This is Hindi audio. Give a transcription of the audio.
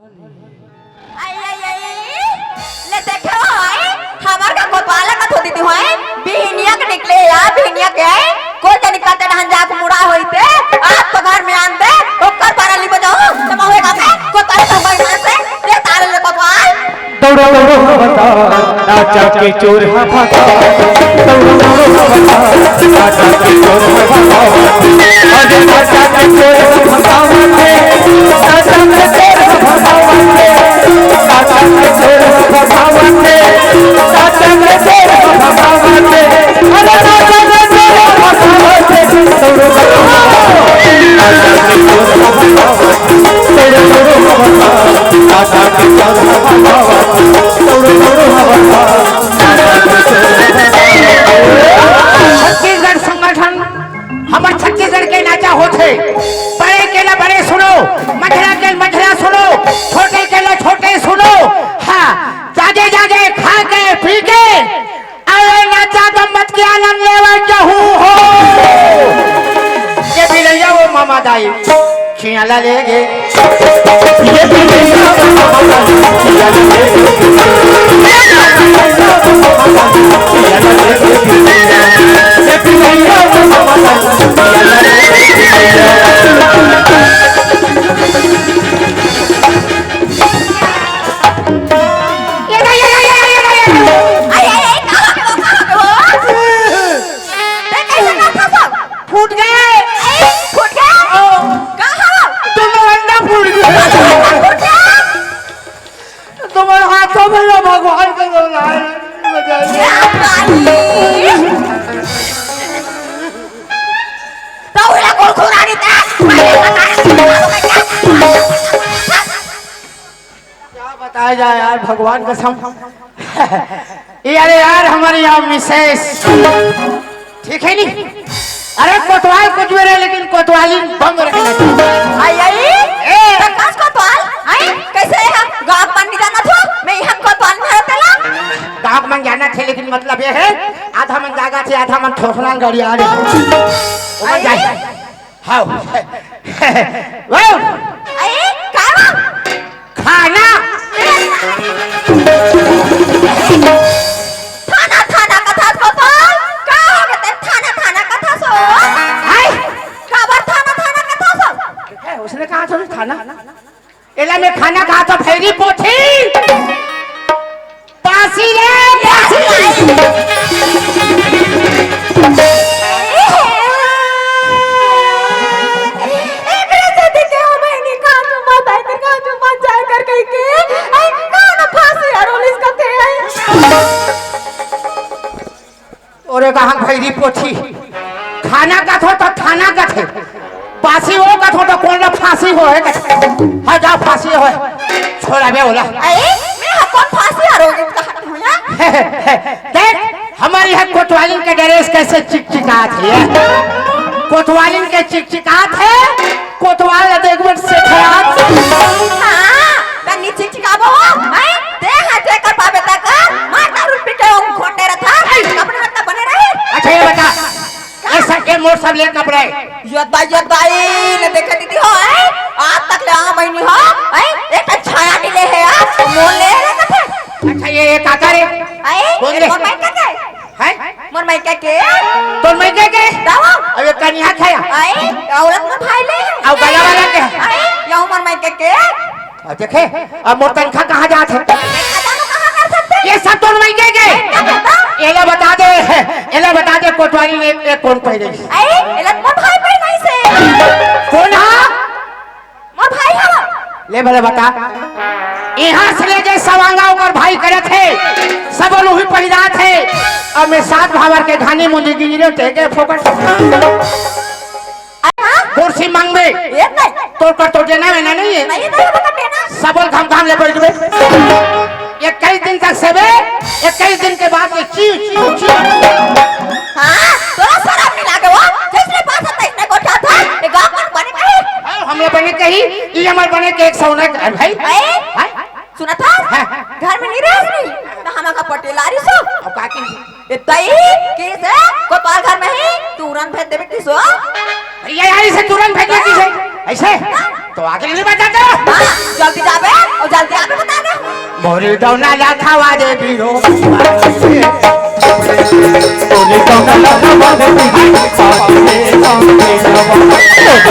आई आई आई ले देखो है हमार का कोतवाला का थोड़ी दी है बिहनिया के निकले या बिहनिया के कोई के निकलते रहन जा मुड़ा होइते आप तो घर में आन दे ओकर पाराली बजाओ तब होएगा के कोतवाल तो भाई में से ये तारे ले कोतवाल दौड़ो दौड़ो बता नाचा के चोर हा भागा दौड़ो दौड़ो बता नाचा के चोर हा भागा अरे नाचा के चोर हा भागा नाचा के चोर हा भागा नाचा के चोर हा भागा नाचा के चोर हा भागा अरे नाचा के चोर हा भागा दौड़ो दौड़ो नाचा के चोर हा भागा दौड़ो दौड़ो बता नाचा के चोर हा भागा छत्तीसगढ़ संगठन हमारे छत्तीसगढ़ के नाचा होते बड़े के ला बड़े सुनो मझरा के मझरा सुनो छोटे के ला छोटे सुनो हाँ जागे जागे खा के पी के अरे नाचा तो मत के आनंद लेवा चाहू हो ये भी नहीं वो मामा दाई खियाला लेगे ये भी नहीं वो मामा दाई खियाला बताया जाए यार भगवान कसम यार हमारे यहाँ मिसेस ठीक है नहीं अरे कोतवाल कुछ भी रहे लेकिन कोतवाली बंद रखना आई आई प्रकाश कोतवाल आई कैसे है गांव पंडित जाना था मैं यहाँ कोतवाल में रहता ला गांव में जाना थे लेकिन मतलब ये है आधा मन जागा थे आधा मन ठोसना गाड़ी आ रही वो जाए हाँ वो आई क्या खाना थाना थाना कथा कोतवाल का हो गए थाना थाना कथा सो हाय खबर थाना थाना कथा सो है उसने कहा था खाना एला में खाना कहा था फेरी पोथी पासी रे पासी और कहा भैरी पोथी खाना का थो तो थाना का थे पासी हो का थो तो कौन फांसी हो है हाँ जा फांसी हो छोड़ा बे बोला मैं कौन फांसी आ रही देख हमारी यहाँ कोतवालिन के ड्रेस कैसे चिकचिकात है कोतवालिन के चिकचिकात है कोतवाल देख बट से खराब हां तनी चिकचिकाबो हैं देख हटे कर पाबे तक मार रुपए के ओम खोटे रथा कपड़े मतलब बने रहे अच्छा ये बता ऐसा के मोर सब ले कपड़े यद भाई ने देखा दीदी हो है आज तक ले आ महीने हो है एक छाया मिले है आप मोल ले रहे कथे अच्छा ये काका रे कौन ले मोर माई का है मोर माई का के तोर माई के दावा अब ये कन्या खाया आई औरत मोर भाई ले अब गला वाला के आई यो मोर माई के देखे अब मोर तनखा कहाँ जात है खजाना कहां कर सकते ये सब तोर माई के एला बता दे कोतवाली ने एक कौन पहले आई एला मोर भाई पे नहीं से कौन है मोर भाई है ले भले बता यहाँ से ले के सवांगा ऊपर भाई करे थे सब लोग ही पहिरा थे अब मैं सात भावर के घानी मुझे गिरे थे के फोकट कुर्सी मांग में ये नहीं तो कर तो देना है ना नहीं है नहीं तो बता ना सबल घम घम ले बैठ गए ये कई दिन तक सेवे ये कई दिन के बाद ये ची हां तोरा शराब नहीं लागे वो जिसने पास था इसने को क्या था ये गांव में बने कहीं हमने बने कहीं ये हमारे बने के एक सौना घर भाई सुना था घर में नहीं रह ना हम का पटेलारी सो अब का की इतई कैसे कोतवाल घर में ही तुरंत भेज देबे किसो ये आई से तुरंत भेज दे किसे ऐसे तो आगे नहीं बता दो जल्दी जाबे मोरी डौना लाखावा दे बीरो तोरे कौना लगा बादे बिहारी साथ में साथ में